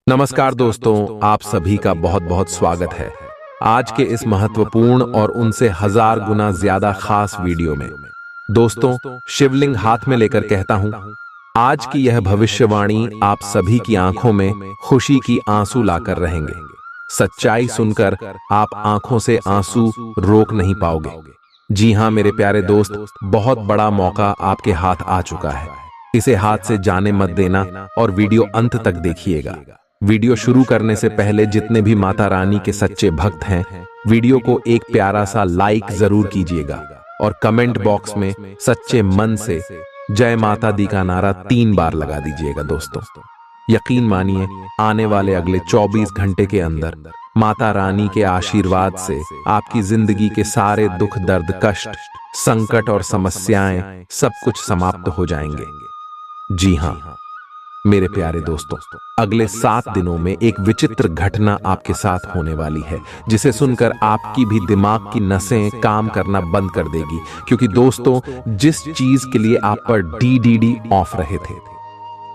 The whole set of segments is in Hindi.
नमस्कार दोस्तों, आप सभी का बहुत बहुत स्वागत है आज के इस महत्वपूर्ण और उनसे 1000 गुना ज्यादा खास वीडियो में। दोस्तों, शिवलिंग हाथ में लेकर कहता हूं, आज की यह भविष्यवाणी आप सभी की आंखों में खुशी की आंसू लाकर रहेंगे। सच्चाई सुनकर आप आंखों से आंसू रोक नहीं पाओगे। जी हां मेरे प्यारे दोस्त, बहुत बड़ा मौका आपके हाथ आ चुका है। इसे हाथ से जाने मत देना और वीडियो अंत तक देखिएगा। वीडियो शुरू करने से पहले जितने भी माता रानी के सच्चे भक्त हैं, वीडियो को एक प्यारा सा लाइक जरूर कीजिएगा और कमेंट बॉक्स में सच्चे मन से जय माता दी का नारा 3 बार लगा दीजिएगा। दोस्तों, यकीन मानिए, आने वाले अगले 24 घंटे के अंदर माता रानी के आशीर्वाद से आपकी जिंदगी के सारे दुख, दर्द, कष्ट, संकट और समस्याएं सब कुछ समाप्त हो जाएंगे। जी हां मेरे प्यारे दोस्तों, अगले 7 दिनों में एक विचित्र घटना आपके साथ होने वाली है, जिसे सुनकर आपकी भी दिमाग की नसें काम करना बंद कर देगी। क्योंकि दोस्तों, जिस चीज के लिए आप पर डीडीडी ऑफ रहे थे,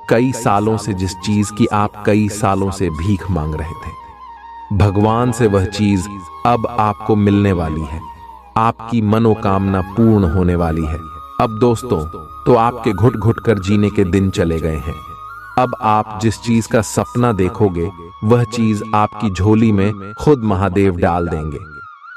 कई सालों से जिस चीज की आप कई सालों से भीख मांग रहे थे, भगवान से वह चीज अब आपको मिलने वाली है। आपकी मनोकामना पूर्ण होने वाली है। अब दोस्तों, तो आपके घुट घुट कर जीने के दिन चले गए हैं। अब आप जिस चीज का सपना देखोगे, वह चीज आपकी झोली में खुद महादेव डाल देंगे।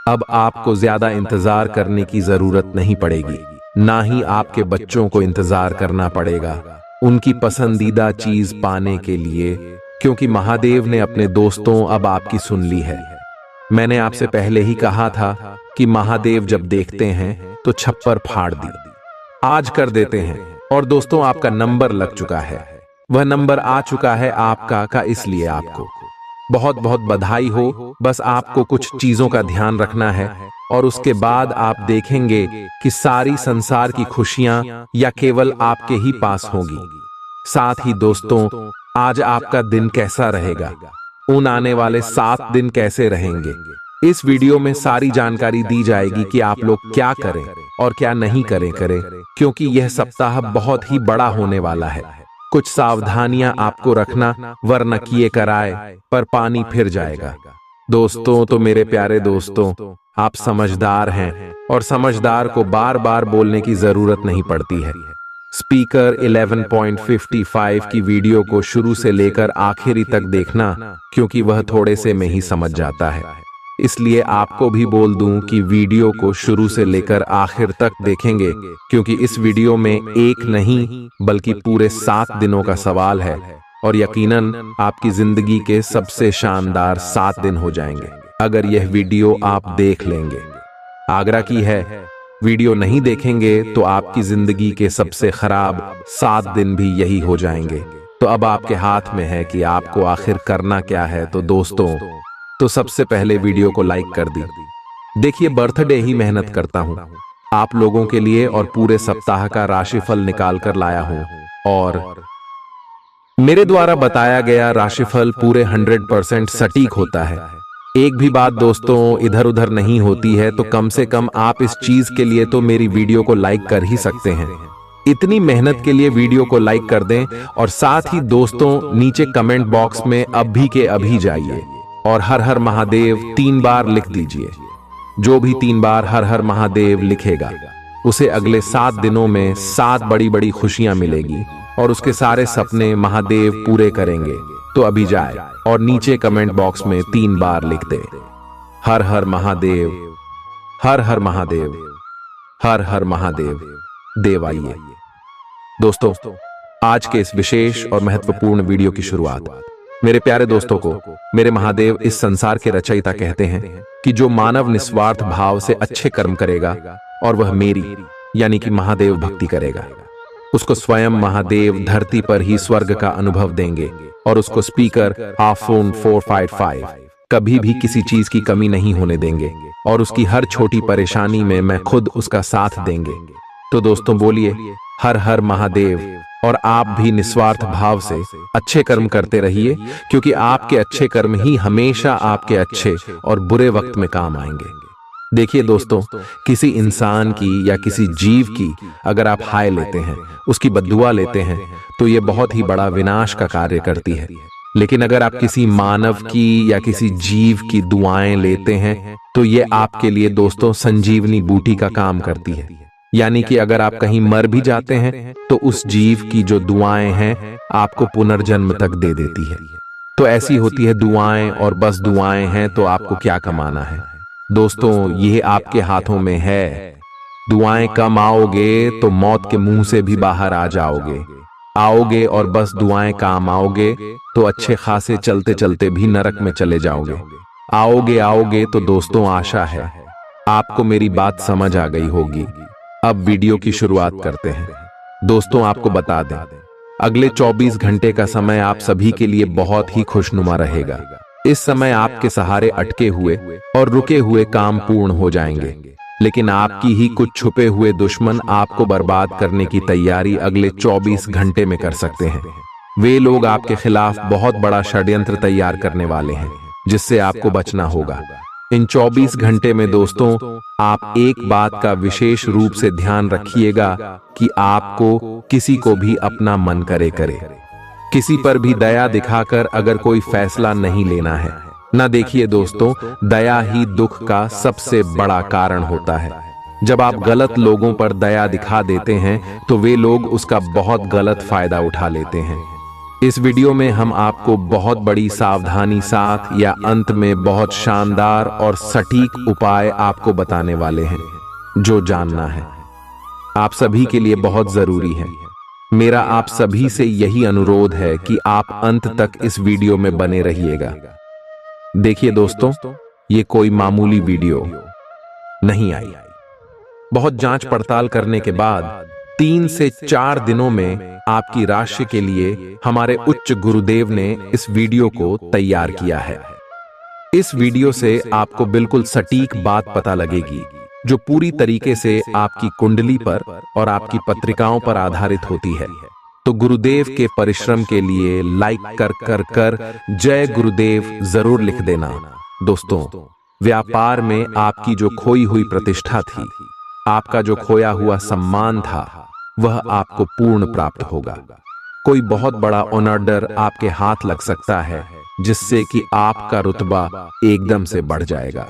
अब आपको ज्यादा इंतजार करने की जरूरत नहीं पड़ेगी, ना ही आपके बच्चों को इंतजार करना पड़ेगा उनकी पसंदीदा चीज पाने के लिए, क्योंकि महादेव ने अपने दोस्तों अब आपकी सुन ली है। मैंने आपसे पहले ही कहा था कि महादेव जब देखते हैं तो छप्पर फाड़ दी, आज कर देते हैं। और दोस्तों, आपका नंबर लग चुका है, वह नंबर आ चुका है आपका का, इसलिए आपको बहुत बहुत बधाई हो। बस आपको कुछ चीजों का ध्यान रखना है और उसके बाद आप देखेंगे कि सारी संसार की खुशियां या केवल आपके ही पास होंगी। साथ ही दोस्तों, आज आपका दिन कैसा रहेगा, उन आने वाले 7 दिन कैसे रहेंगे, इस वीडियो में सारी जानकारी दी जाएगी कि आप लोग क्या करें और क्या नहीं करें, क्योंकि यह सप्ताह बहुत ही बड़ा होने वाला है। कुछ सावधानियां आपको रखना, वरना किए कराए पर पानी फिर जाएगा। दोस्तों, तो मेरे प्यारे दोस्तों, आप समझदार हैं और समझदार को बार बार बोलने की जरूरत नहीं पड़ती है। स्पीकर 11.55 की वीडियो को शुरू से लेकर आखिरी तक देखना, क्योंकि वह थोड़े से में ही समझ जाता है। इसलिए आपको भी बोल दूं कि वीडियो को शुरू से लेकर आखिर तक देखेंगे, क्योंकि इस वीडियो में एक नहीं बल्कि पूरे 7 दिनों का सवाल है और यकीनन आपकी जिंदगी के सबसे शानदार 7 दिन हो जाएंगे अगर यह वीडियो आप देख लेंगे। आग्रह की है, वीडियो नहीं देखेंगे तो आपकी जिंदगी के सबसे खराब 7 दिन भी यही हो जाएंगे। तो अब आपके हाथ में है कि आपको आखिर करना क्या है। तो दोस्तों, तो सबसे पहले वीडियो को लाइक कर दी। देखिए, बर्थडे ही मेहनत करता हूं आप लोगों के लिए और पूरे सप्ताह का राशिफल निकाल कर लाया हूं, और मेरे द्वारा बताया गया राशिफल पूरे 100% सटीक होता है। एक भी बात दोस्तों इधर उधर नहीं होती है। तो कम से कम आप इस चीज के लिए तो मेरी वीडियो को लाइक कर ही सकते हैं। इतनी मेहनत के लिए वीडियो को लाइक कर दें और साथ ही दोस्तों, नीचे कमेंट बॉक्स में अभी के अभी जाइए और हर हर महादेव 3 बार लिख दीजिए। जो भी 3 बार हर हर महादेव लिखेगा, उसे अगले 7 दिनों में 7 बड़ी बड़ी खुशियां मिलेगी और उसके सारे सपने महादेव पूरे करेंगे। तो अभी जाए और नीचे कमेंट बॉक्स में 3 बार लिख दे, हर हर महादेव, हर हर महादेव, हर हर महादेव। देव आइए। दोस्तों, आज के इस विशेष और महत्वपूर्ण वीडियो की शुरुआत मेरे प्यारे दोस्तों को मेरे महादेव इस संसार के रचयिता कहते हैं कि जो मानव निस्वार्थ भाव से अच्छे कर्म करेगा और वह मेरी यानी कि महादेव भक्ति करेगा, उसको स्वयं महादेव धरती पर ही स्वर्ग का अनुभव देंगे और उसको स्पीकर iPhone 455 कभी भी किसी चीज की कमी नहीं होने देंगे और उसकी हर छोटी परेशानी में मैं खुद उसका साथ देंगे। तो दोस्तों, बोलिए हर हर महादेव। और आप भी निस्वार्थ भाव से अच्छे कर्म करते रहिए, क्योंकि आपके अच्छे कर्म ही हमेशा आपके अच्छे और बुरे वक्त में काम आएंगे। देखिए दोस्तों, किसी इंसान की या किसी जीव की अगर आप हाय लेते हैं, उसकी बद्दुआ लेते हैं, तो ये बहुत ही बड़ा विनाश का कार्य करती है। लेकिन अगर आप किसी मानव की या किसी जीव की दुआएं लेते हैं तो ये आपके लिए दोस्तों संजीवनी बूटी का काम करती है। यानी कि अगर आप कहीं मर भी जाते हैं तो उस जीव की जो दुआएं हैं आपको पुनर्जन्म तक दे देती है। तो ऐसी होती है दुआएं, और बस दुआएं हैं तो आपको क्या कमाना है दोस्तों, ये आपके हाथों में है। दुआएं कम आओगे तो मौत के मुंह से भी बाहर आ जाओगे, आओगे और बस दुआएं काम आओगे तो अच्छे खासे चलते चलते भी नरक में चले जाओगे। आओगे तो दोस्तों आशा है आपको मेरी बात समझ आ गई होगी। अब वीडियो की शुरुआत करते हैं। दोस्तों आपको बता दें, अगले 24 घंटे का समय आप सभी के लिए बहुत ही खुशनुमा रहेगा। इस समय आपके सहारे अटके हुए और रुके हुए काम पूर्ण हो जाएंगे, लेकिन आपकी ही कुछ छुपे हुए दुश्मन आपको बर्बाद करने की तैयारी अगले 24 घंटे में कर सकते हैं। वे लोग आपके खिलाफ बहुत बड़ा षड्यंत्र तैयार करने वाले हैं, जिससे आपको बचना होगा। इन 24 घंटे में दोस्तों आप एक बात का विशेष रूप से ध्यान रखिएगा कि आपको किसी को भी अपना मन करे किसी पर भी दया दिखाकर अगर कोई फैसला नहीं लेना है। ना देखिए दोस्तों, दया ही दुख का सबसे बड़ा कारण होता है। जब आप गलत लोगों पर दया दिखा देते हैं तो वे लोग उसका बहुत गलत फायदा उठा लेते हैं। इस वीडियो में हम आपको बहुत बड़ी सावधानी साथ या अंत में बहुत शानदार और सटीक उपाय आपको बताने वाले हैं जो जानना है आप सभी के लिए बहुत जरूरी है। मेरा आप सभी से यही अनुरोध है कि आप अंत तक इस वीडियो में बने रहिएगा। देखिए दोस्तों, ये कोई मामूली वीडियो नहीं आई। बहुत जांच पड़ताल करने के बाद 3 से 4 दिनों में आपकी राशि के लिए हमारे उच्च गुरुदेव ने इस वीडियो को तैयार किया है। इस वीडियो से आपको बिल्कुल सटीक बात पता लगेगी जो पूरी तरीके से आपकी कुंडली पर और आपकी पत्रिकाओं पर आधारित होती है। तो गुरुदेव के परिश्रम के लिए लाइक कर जय गुरुदेव जरूर लिख देना। दोस्तों, व्यापार में आपकी जो खोई हुई प्रतिष्ठा थी, आपका जो खोया हुआ सम्मान था, वह आपको पूर्ण प्राप्त होगा। कोई बहुत बड़ा ऑर्डर आपके हाथ लग सकता है जिससे कि आपका रुतबा एकदम से बढ़ जाएगा।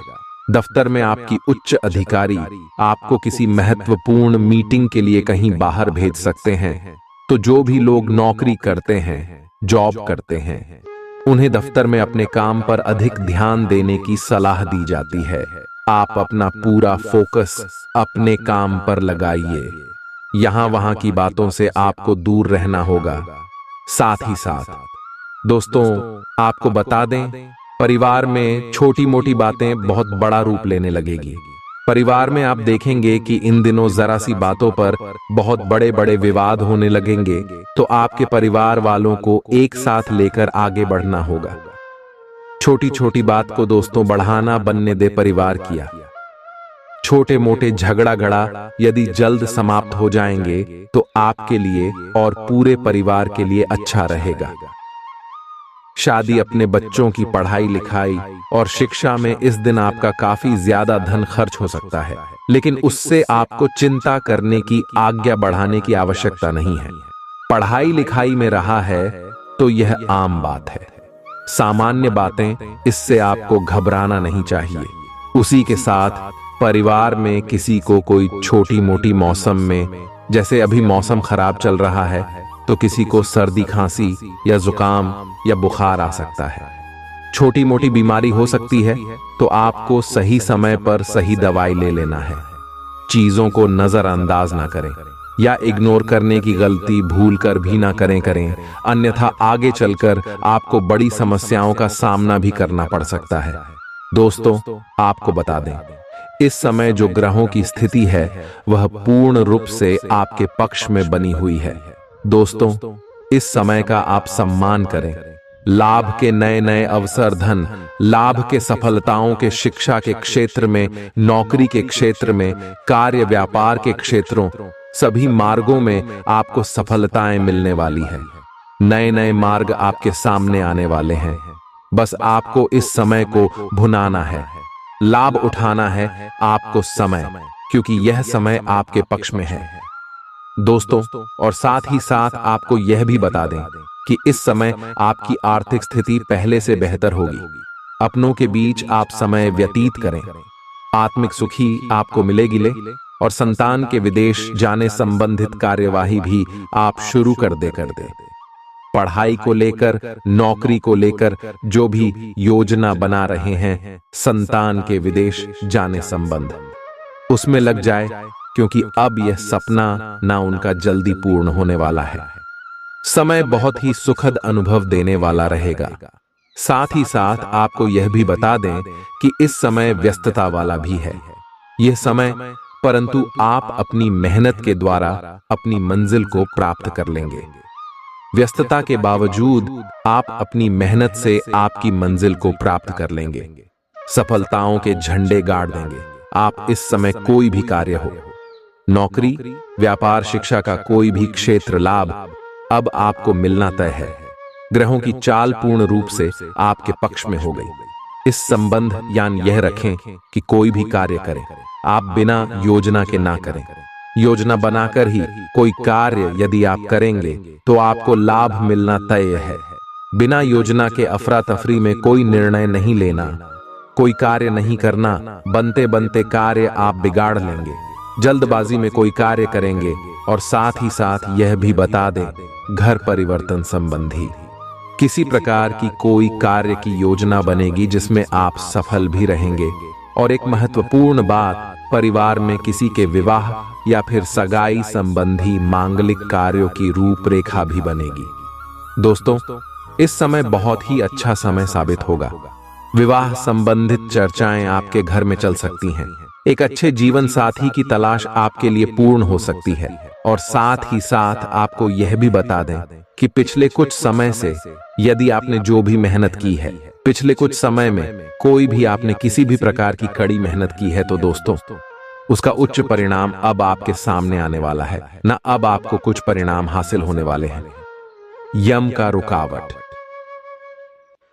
दफ्तर में आपकी उच्च अधिकारी आपको किसी महत्वपूर्ण मीटिंग के लिए कहीं बाहर भेज सकते हैं। तो जो भी लोग नौकरी करते हैं, जॉब करते हैं, उन्हें दफ्तर में अपने काम पर अधिक ध्यान देने की सलाह दी जाती है। आप अपना पूरा फोकस अपने काम पर लगाइए। यहां वहां की बातों से आपको दूर रहना होगा। साथ ही साथ दोस्तों आपको बता दें, परिवार में छोटी मोटी बातें बहुत बड़ा रूप लेने लगेगी। परिवार में आप देखेंगे कि इन दिनों जरा सी बातों पर बहुत बड़े बड़े विवाद होने लगेंगे। तो आपके परिवार वालों को एक साथ लेकर आगे बढ़ना होगा। छोटी छोटी बात को दोस्तों बढ़ाना बनने दे परिवार किया। छोटे मोटे झगड़ा गड़ा यदि जल्द समाप्त हो जाएंगे तो आपके लिए और पूरे परिवार के लिए अच्छा रहेगा। शादी, अपने बच्चों की पढ़ाई लिखाई और शिक्षा में इस दिन आपका काफी ज्यादा धन खर्च हो सकता है, लेकिन उससे आपको चिंता करने की, आज्ञा बढ़ाने की आवश्यकता नहीं है। पढ़ाई लिखाई में रहा है तो यह आम बात है, सामान्य बातें, इससे आपको घबराना नहीं चाहिए। उसी के साथ परिवार में किसी को कोई छोटी मोटी मौसम में, जैसे अभी मौसम खराब चल रहा है, तो किसी को सर्दी खांसी या जुकाम या बुखार आ सकता है। छोटी मोटी बीमारी हो सकती है तो आपको सही समय पर सही दवाई ले लेना है। चीजों को नजरअंदाज ना करें या इग्नोर करने की गलती भूल कर भी ना करें, अन्यथा आगे चलकर आपको बड़ी समस्याओं का सामना भी करना पड़ सकता है। दोस्तों आपको बता दें, इस समय जो ग्रहों की स्थिति है वह पूर्ण रूप से आपके पक्ष में बनी हुई है। दोस्तों इस समय का आप सम्मान करें। लाभ के नए नए अवसर, धन लाभ के सफलताओं के, शिक्षा के क्षेत्र में, नौकरी के क्षेत्र में, कार्य व्यापार के क्षेत्रों, सभी मार्गों में आपको सफलताएं मिलने वाली है। नए नए मार्ग आपके सामने आने वाले हैं। बस आपको इस समय को भुनाना है, लाभ उठाना है आपको समय, क्योंकि यह समय आपके पक्ष में है। दोस्तों और साथ ही साथ आपको यह भी बता दें, कि इस समय आपकी आर्थिक स्थिति पहले से बेहतर होगी। अपनों के बीच आप समय व्यतीत करें। आत्मिक सुखी आपको मिलेगी और संतान के विदेश जाने संबंधित कार्यवाही भी आप शुरू कर दे। पढ़ाई को लेकर, नौकरी को लेकर जो भी योजना बना रहे हैं, संतान के विदेश जाने संबंध, उसमें लग जाए, क्योंकि अब यह सपना ना उनका जल्दी पूर्ण होने वाला है। समय बहुत ही सुखद अनुभव देने वाला रहेगा। साथ ही साथ आपको यह भी बता दें कि इस समय व्यस्तता वाला भी है यह समय, परंतु आप अपनी मेहनत के द्वारा अपनी मंजिल को प्राप्त कर लेंगे। व्यस्तता के बावजूद आप अपनी मेहनत से आपकी मंजिल को प्राप्त कर लेंगे। सफलताओं के झंडे गाड़ देंगे आप इस समय। कोई भी कार्य हो, नौकरी, व्यापार, शिक्षा का कोई भी क्षेत्र लाभ अब आपको मिलना तय है। ग्रहों की चाल पूर्ण रूप से आपके पक्ष में हो गई। इस संबंध यान यह रखें कि कोई भी कार्य करें, आप बिना योजना के ना करें। योजना बनाकर ही कोई कार्य यदि आप करेंगे तो आपको लाभ मिलना तय है। बिना योजना के अफरा तफरी में कोई निर्णय नहीं लेना, कोई कार्य नहीं करना। बनते बनते कार्य आप बिगाड़ लेंगे। जल्दबाजी में कोई कार्य करेंगे। और साथ ही साथ यह भी बता दें, घर परिवर्तन संबंधी किसी प्रकार की कोई कार्य की योजना बनेगी जिसमें आप सफल भी रहेंगे। और एक महत्वपूर्ण बात, परिवार में किसी के विवाह या फिर सगाई संबंधी मांगलिक कार्यों की रूपरेखा भी बनेगी। दोस्तों, इस समय बहुत ही अच्छा समय साबित होगा। विवाह संबंधित चर्चाएं आपके घर में चल सकती हैं। एक अच्छे जीवन साथी की तलाश आपके लिए पूर्ण हो सकती है। और साथ ही साथ आपको यह भी बता दें कि पिछले कुछ समय से यदि आपने जो भी मेहनत की है, पिछले कुछ समय में कोई भी आपने किसी भी प्रकार की कड़ी मेहनत की है, तो दोस्तों उसका उच्च परिणाम अब आपके सामने आने वाला है ना। अब आपको कुछ परिणाम हासिल होने वाले हैं। यम का रुकावट,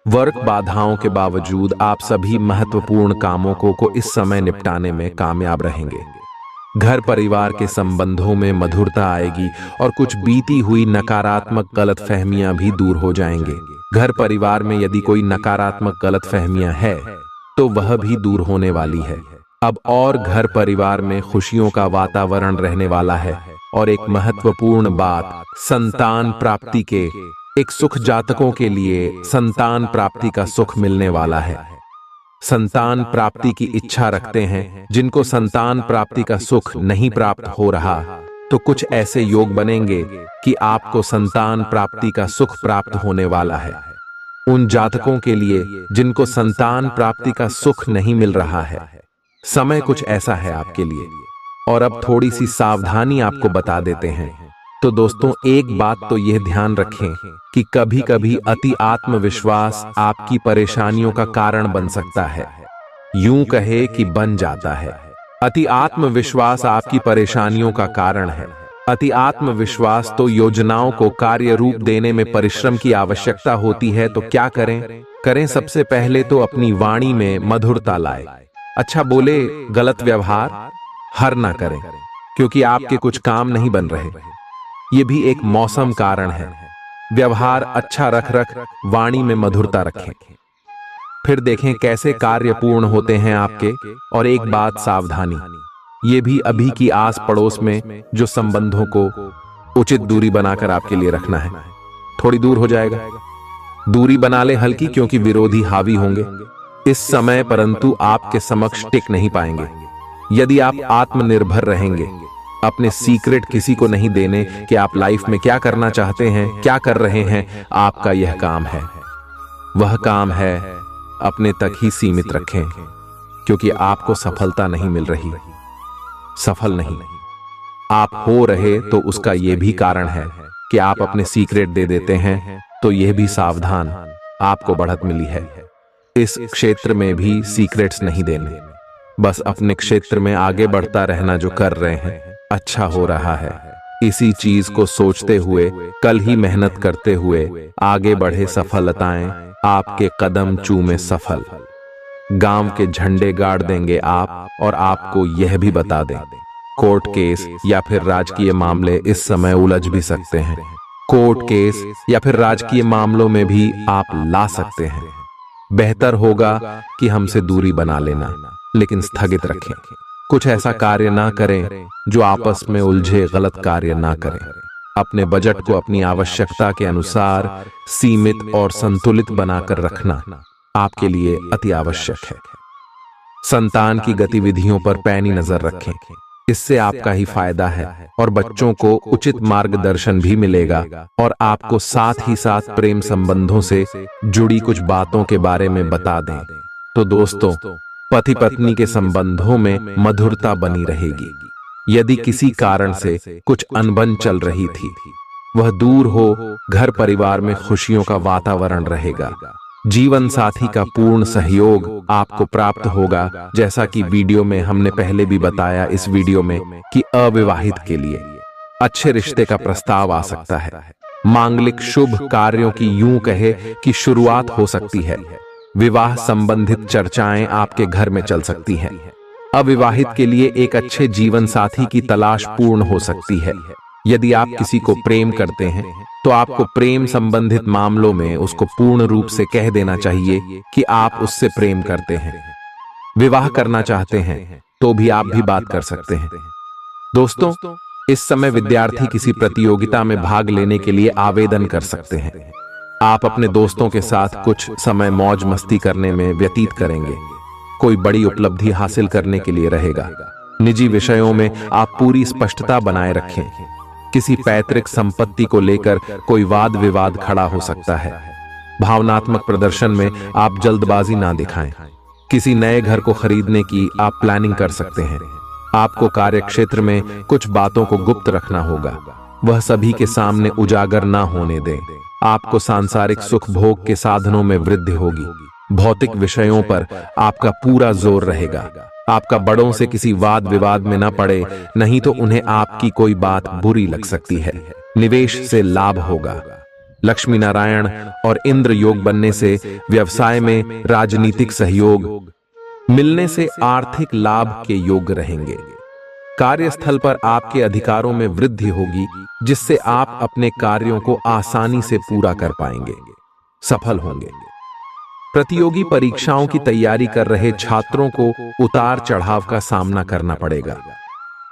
वर्क बाधाओं के बावजूद आप सभी महत्वपूर्ण कामों को इस समय निपटाने में कामयाब रहेंगे। घर परिवार के संबंधों में मधुरता आएगी और कुछ बीती हुई नकारात्मक गलतफहमियां भी दूर हो जाएंगे। घर परिवार में यदि कोई नकारात्मक गलतफहमियां है तो वह भी दूर होने वाली है अब। और घर परिवार में खुशियों का वातावरण रहने वाला है। और एक महत्वपूर्ण बात, संतान प्राप्ति के एक सुख जातकों के लिए संतान प्राप्ति का सुख मिलने वाला है। संतान प्राप्ति की इच्छा रखते हैं जिनको संतान प्राप्ति का सुख नहीं प्राप्त हो रहा, तो कुछ ऐसे योग बनेंगे कि आपको संतान प्राप्ति का सुख प्राप्त होने वाला है। उन जातकों के लिए जिनको संतान प्राप्ति का सुख नहीं मिल रहा है, समय कुछ ऐसा है आपके लिए। और अब थोड़ी सी सावधानी आपको बता देते हैं। तो दोस्तों, एक बात तो यह ध्यान रखें कि कभी कभी अति आत्मविश्वास आपकी परेशानियों का कारण बन सकता है। यूं कहे कि बन जाता है। अति आत्मविश्वास आपकी परेशानियों का कारण है। अति आत्मविश्वास तो योजनाओं को कार्य रूप देने में परिश्रम की आवश्यकता होती है। तो क्या करें? सबसे पहले तो अपनी वाणी में मधुरता लाए। अच्छा बोले, गलत व्यवहार हर ना करें, क्योंकि आपके कुछ काम नहीं बन रहे। ये भी एक मौसम कारण है। व्यवहार अच्छा रख वाणी में मधुरता रखें, फिर देखें कैसे कार्य पूर्ण होते हैं आपके। और एक बात सावधानी, ये भी अभी की आस पड़ोस में जो संबंधों को उचित दूरी बनाकर आपके लिए रखना है। थोड़ी दूर हो जाएगा, दूरी बना ले हल्की, क्योंकि विरोधी हावी होंगे इस समय, परंतु आपके समक्ष टिक नहीं पाएंगे। यदि आप आत्मनिर्भर रहेंगे, अपने सीक्रेट किसी को नहीं देने कि आप लाइफ में क्या करना चाहते हैं, क्या कर रहे हैं, आपका यह काम है। वह काम है अपने तक ही सीमित रखें, क्योंकि आपको सफलता नहीं मिल रही। सफल नहीं आप हो रहे तो उसका यह भी कारण है कि आप अपने सीक्रेट दे देते हैं। तो यह भी सावधान, आपको बढ़त मिली है। इस क्षेत्र में भी सीक्रेट्स नहीं देने, बस अपने क्षेत्र में आगे बढ़ता रहना। जो कर रहे हैं अच्छा हो रहा है, इसी चीज को सोचते हुए कल ही मेहनत करते हुए आगे बढ़े। सफलताएं आपके कदम चूमे सफल। गांव के झंडे गाड़ देंगे आप। और आपको यह भी बता दें, कोर्ट केस या फिर राजकीय मामले इस समय उलझ भी सकते हैं। कोर्ट केस या फिर राजकीय मामलों में भी आप ला सकते हैं। बेहतर होगा कि हमसे दूरी बना लेना, लेकिन स्थगित रखें। कुछ ऐसा कार्य ना करें जो आपस में उलझे, गलत कार्य ना करें। अपने बजट को अपनी आवश्यकता के अनुसार सीमित और संतुलित बनाकर रखना आपके लिए अति आवश्यक है। संतान की गतिविधियों पर पैनी नजर रखें, इससे आपका ही फायदा है और बच्चों को उचित मार्गदर्शन भी मिलेगा। और आपको साथ ही साथ प्रेम संबंधों से जुड़ी कुछ बातों के बारे में बता दें तो दोस्तों, पति पत्नी के संबंधों में मधुरता बनी रहेगी। यदि किसी कारण से कुछ अनबन चल रही थी, वह दूर हो, घर परिवार में खुशियों का वातावरण रहेगा। जीवन साथी का पूर्ण सहयोग आपको प्राप्त होगा। जैसा कि वीडियो में हमने पहले भी बताया इस वीडियो में कि अविवाहित के लिए अच्छे रिश्ते का प्रस्ताव आ सकता है। मांगलिक शुभ कार्यों की यूं कहे कि शुरुआत हो सकती है। विवाह संबंधित चर्चाएं आपके घर में चल सकती हैं। अविवाहित के लिए एक अच्छे जीवन साथी की तलाश पूर्ण हो सकती है। यदि आप किसी को प्रेम करते हैं तो आपको प्रेम संबंधित मामलों में उसको पूर्ण रूप से कह देना चाहिए कि आप उससे प्रेम करते हैं। विवाह करना चाहते हैं तो भी आप भी बात कर सकते हैं। दोस्तों, इस समय विद्यार्थी किसी प्रतियोगिता में भाग लेने के लिए आवेदन कर सकते हैं। आप अपने दोस्तों के साथ कुछ समय मौज मस्ती करने में व्यतीत करेंगे। कोई बड़ी उपलब्धि हासिल करने के लिए रहेगा। निजी विषयों में आप पूरी स्पष्टता बनाए रखें। किसी पैतृक संपत्ति को लेकर कोई वाद विवाद खड़ा हो सकता है। भावनात्मक प्रदर्शन में आप जल्दबाजी ना दिखाएं। किसी नए घर को खरीदने की आप प्लानिंग कर सकते हैं। आपको कार्यक्षेत्र में कुछ बातों को गुप्त रखना होगा, वह सभी के सामने उजागर ना होने दें। आपको सांसारिक सुख भोग के साधनों में वृद्धि होगी। भौतिक विषयों पर आपका पूरा जोर रहेगा। आपका बड़ों से किसी वाद विवाद में न पड़े, नहीं तो उन्हें आपकी कोई बात बुरी लग सकती है। निवेश से लाभ होगा। लक्ष्मी नारायण और इंद्र योग बनने से व्यवसाय में राजनीतिक सहयोग मिलने से आर्थिक लाभ के योग रहेंगे। कार्यस्थल पर आपके अधिकारों में वृद्धि होगी, जिससे आप अपने कार्यों को आसानी से पूरा कर पाएंगे, सफल होंगे। प्रतियोगी परीक्षाओं की तैयारी कर रहे छात्रों को उतार चढ़ाव का सामना करना पड़ेगा।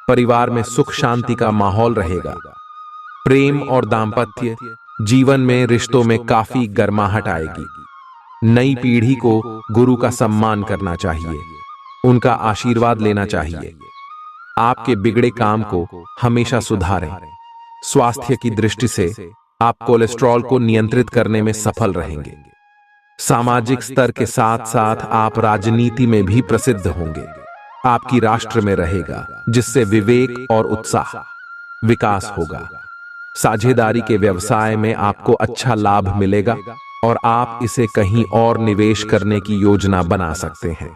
परिवार में सुख शांति का माहौल रहेगा। प्रेम और दांपत्य जीवन में रिश्तों में काफी गर्माहट आएगी। नई पीढ़ी को गुरु का सम्मान करना चाहिए, उनका आशीर्वाद लेना चाहिए। आपके बिगड़े काम को हमेशा सुधारें। स्वास्थ्य की दृष्टि से आप कोलेस्ट्रॉल को नियंत्रित करने में सफल रहेंगे। सामाजिक स्तर के साथ साथ आप राजनीति में भी प्रसिद्ध होंगे। आपकी राष्ट्र में रहेगा, जिससे विवेक और उत्साह विकास होगा। साझेदारी के व्यवसाय में आपको अच्छा लाभ मिलेगा और आप इसे कहीं और निवेश करने की योजना बना सकते हैं।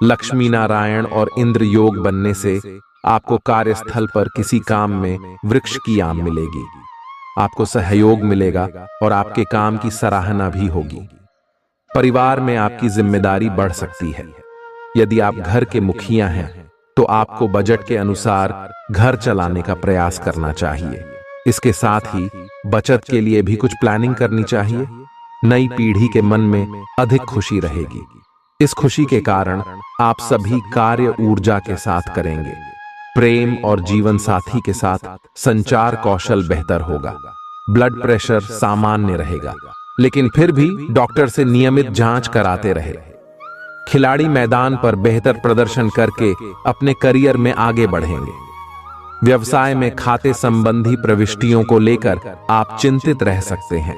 लक्ष्मी नारायण और इंद्र योग बनने से आपको कार्यस्थल पर किसी काम में वृक्ष की आम मिलेगी। आपको सहयोग मिलेगा और आपके काम की सराहना भी होगी। परिवार में आपकी जिम्मेदारी बढ़ सकती है। यदि आप घर के मुखिया हैं तो आपको बजट के अनुसार घर चलाने का प्रयास करना चाहिए। इसके साथ ही बचत के लिए भी कुछ प्लानिंग करनी चाहिए। नई पीढ़ी के मन में अधिक खुशी रहेगी। इस खुशी के कारण आप सभी कार्य ऊर्जा के साथ करेंगे। प्रेम और जीवन साथी के साथ संचार कौशल बेहतर होगा। ब्लड प्रेशर सामान्य रहेगा, लेकिन फिर भी डॉक्टर से नियमित जांच कराते रहे। खिलाड़ी मैदान पर बेहतर प्रदर्शन करके अपने करियर में आगे बढ़ेंगे। व्यवसाय में खाते संबंधी प्रविष्टियों को लेकर आप चिंतित रह सकते हैं,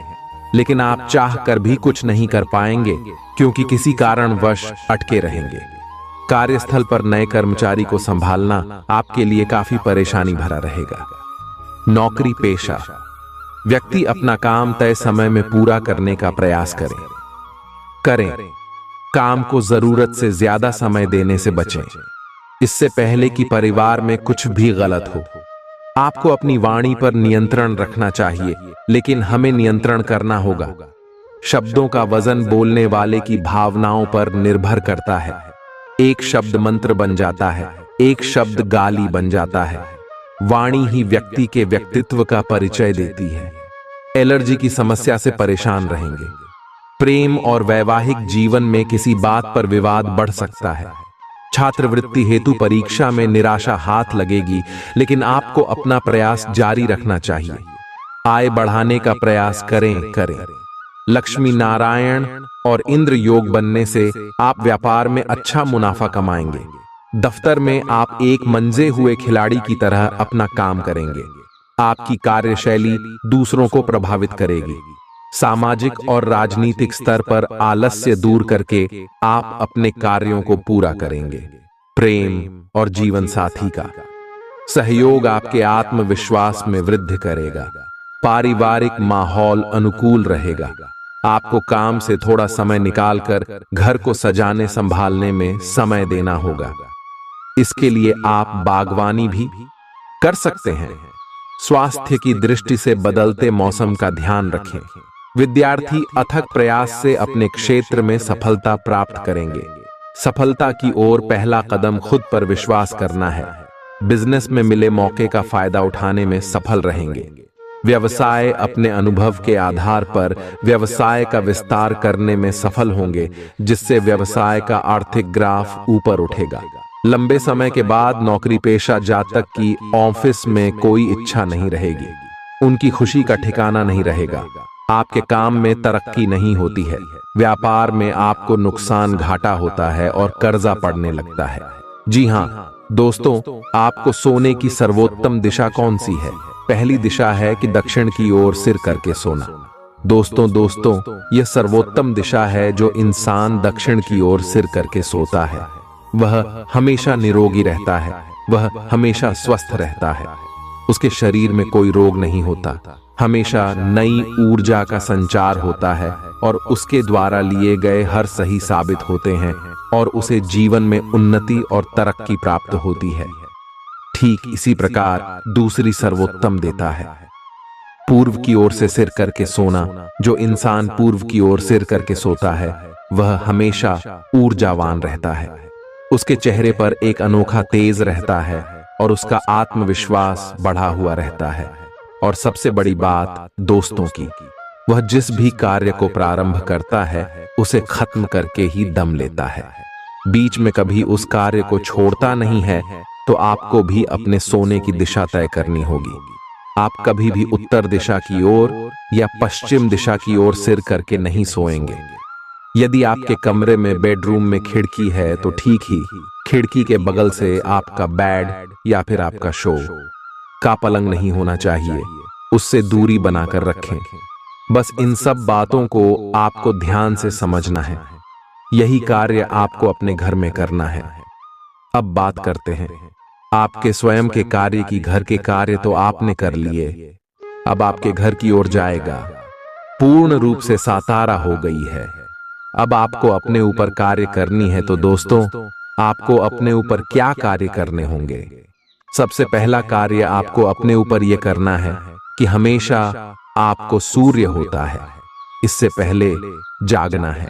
लेकिन आप चाह कर भी कुछ नहीं कर पाएंगे क्योंकि किसी कारणवश अटके रहेंगे। कार्यस्थल पर नए कर्मचारी को संभालना आपके लिए काफी परेशानी भरा रहेगा। नौकरी पेशा व्यक्ति अपना काम तय समय में पूरा करने का प्रयास करें। काम को जरूरत से ज्यादा समय देने से बचें, इससे पहले कि परिवार में कुछ भी गलत हो। आपको अपनी वाणी पर नियंत्रण रखना चाहिए, लेकिन हमें नियंत्रण करना होगा। शब्दों का वजन बोलने वाले की भावनाओं पर निर्भर करता है। एक शब्द मंत्र बन जाता है, एक शब्द गाली बन जाता है। वाणी ही व्यक्ति के व्यक्तित्व का परिचय देती है। एलर्जी की समस्या से परेशान रहेंगे। प्रेम और वैवाहिक जीवन में किसी बात पर विवाद बढ़ सकता है। छात्रवृत्ति हेतु परीक्षा में निराशा हाथ लगेगी, लेकिन आपको अपना प्रयास जारी रखना चाहिए। आय बढ़ाने का प्रयास करें। लक्ष्मी नारायण और इंद्र योग बनने से आप व्यापार में अच्छा मुनाफा कमाएंगे। दफ्तर में आप एक मंजे हुए खिलाड़ी की तरह अपना काम करेंगे। आपकी कार्यशैली दूसरों को प्रभावित करेगी। सामाजिक और राजनीतिक स्तर पर आलस्य दूर करके आप अपने कार्यों को पूरा करेंगे। प्रेम और जीवन साथी का सहयोग आपके आत्मविश्वास में वृद्धि करेगा। पारिवारिक माहौल अनुकूल रहेगा। आपको काम से थोड़ा समय निकालकर घर को सजाने संभालने में समय देना होगा। इसके लिए आप बागवानी भी कर सकते हैं। स्वास्थ्य की दृष्टि से बदलते मौसम का ध्यान रखें। विद्यार्थी अथक प्रयास से अपने क्षेत्र में सफलता प्राप्त करेंगे। सफलता की ओर पहला कदम खुद पर विश्वास करना है। बिजनेस में मिले मौके का फायदा उठाने में सफल रहेंगे। व्यवसाय अपने अनुभव के आधार पर व्यवसाय का विस्तार करने में सफल होंगे, जिससे व्यवसाय का आर्थिक ग्राफ ऊपर उठेगा। लंबे समय के बाद नौकरी पेशा जातक की ऑफिस में कोई इच्छा नहीं रहेगी। उनकी खुशी का ठिकाना नहीं रहेगा। आपके काम में तरक्की नहीं होती है। व्यापार में आपको नुकसान घाटा होता है और कर्जा पड़ने लगता है। जी हाँ दोस्तों, आपको सोने की सर्वोत्तम दिशा कौन सी है? पहली दिशा है कि दक्षिण की ओर सिर करके सोना। दोस्तों, यह सर्वोत्तम दिशा है। जो इंसान दक्षिण की ओर सिर करके सोता है वह हमेशा निरोगी रहता है, वह हमेशा स्वस्थ रहता है। उसके शरीर में कोई रोग नहीं होता। हमेशा नई ऊर्जा का संचार होता है और उसके द्वारा लिए गए हर सही साबित होते हैं और उसे जीवन में उन्नति और तरक्की प्राप्त होती है। ठीक इसी प्रकार दूसरी सर्वोत्तम देता है पूर्व की ओर से सिर करके सोना। जो इंसान पूर्व की ओर सिर करके सोता है वह हमेशा ऊर्जावान रहता है। उसके चेहरे पर एक अनोखा तेज रहता है और उसका आत्मविश्वास बढ़ा हुआ रहता है। और सबसे बड़ी बात दोस्तों की, वह जिस भी कार्य को प्रारंभ करता है उसे खत्म करके ही दम लेता है। बीच में कभी उस कार्य को छोड़ता नहीं है। तो आपको भी अपने सोने की दिशा तय करनी होगी। आप कभी भी उत्तर दिशा की ओर या पश्चिम दिशा की ओर सिर करके नहीं सोएंगे। यदि आपके कमरे में बेडरूम में खिड़की है तो ठीक ही खिड़की के बगल से आपका बेड या फिर आपका शो का पलंग नहीं होना चाहिए। उससे दूरी बनाकर रखें। बस इन सब बातों को आपको ध्यान से समझना है। यही कार्य आपको अपने घर में करना है। अब बात करते हैं आपके स्वयं के कार्य की। घर के कार्य तो आपने कर लिए, अब आपके घर की ओर जाएगा। पूर्ण रूप से सातारा हो गई है। अब आपको अपने ऊपर कार्य करनी है। तो दोस्तों, आपको अपने ऊपर क्या कार्य करने होंगे? सबसे पहला कार्य आपको अपने ऊपर यह करना है कि हमेशा आपको सूर्य होता है, इससे पहले जागना है।